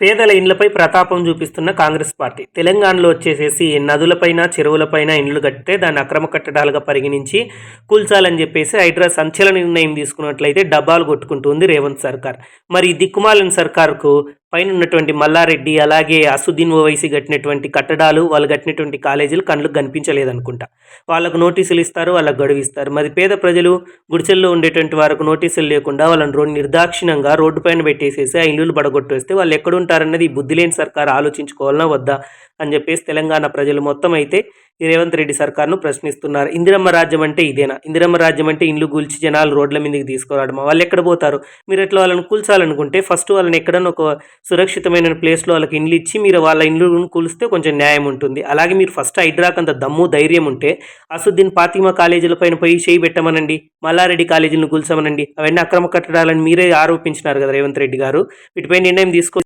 పేదల ఇండ్లపై ప్రతాపం చూపిస్తున్న కాంగ్రెస్ పార్టీ తెలంగాణలో వచ్చేసేసి నదులపైన చెరువులపైన ఇండ్లు కడితే దాన్ని అక్రమ కట్టడాలుగా పరిగణించి కూల్చాలని చెప్పేసి హైడ్రా సంచలన నిర్ణయం తీసుకున్నట్లయితే డబ్బాలు కొట్టుకుంటుంది రేవంత్ సర్కార్. మరి ఈ దిక్కుమాలిన సర్కార్కు పైన ఉన్నటువంటి మల్లారెడ్డి అలాగే అసుద్దీన్ ఓవైసీ కట్టినటువంటి కట్టడాలు, వాళ్ళు కట్టినటువంటి కాలేజీలు కళ్ళకు కనిపించలేదనుకుంటా. వాళ్ళకు నోటీసులు ఇస్తారు, వాళ్ళకు గడువు ఇస్తారు. మరి పేద ప్రజలు గుడిసెల్లో ఉండేటువంటి వారికి నోటీసులు లేకుండా వాళ్ళని నిర్దాక్షిణంగా రోడ్డు పైన పెట్టేసేసి ఆ ఇల్లులు పడగొట్టేస్తే వాళ్ళు ఎక్కడుంటారన్నది ఈ బుద్ధి లేని సర్కారు ఆలోచించుకోవాలన్నా వద్దా అని చెప్పేసి తెలంగాణ ప్రజలు మొత్తం అయితే ఈ రేవంత్ రెడ్డి సర్కార్ను ప్రశ్నిస్తున్నారు. ఇందిరమ్మ రాజ్యం అంటే ఇదేనా? ఇందిరమ్మ రాజ్యం అంటే ఇండ్లు కూల్చి జనాలు రోడ్ల మీదకి తీసుకురావడమా? వాళ్ళు ఎక్కడ పోతారు? మీరు ఎట్లా వాళ్ళని కూల్చాలనుకుంటే ఫస్ట్ వాళ్ళని ఎక్కడన్నా ఒక సురక్షితమైన ప్లేస్లో వాళ్ళకి ఇండ్లు ఇచ్చి మీరు వాళ్ళ ఇండ్లను కూలిస్తే కొంచెం న్యాయం ఉంటుంది. అలాగే మీరు ఫస్ట్ హైడ్రాకంత దమ్ము ధైర్యం ఉంటే అసుద్దీన్ ఫాతిమా కాలేజీల పైన పోయి చేయి పెట్టమనండి, మల్లారెడ్డి కాలేజీలను కూల్చమనండి. అవన్నీ అక్రమ కట్టడాలని మీరే ఆరోపించినారు కదా రేవంత్ రెడ్డి గారు. వీటిపై నిర్ణయం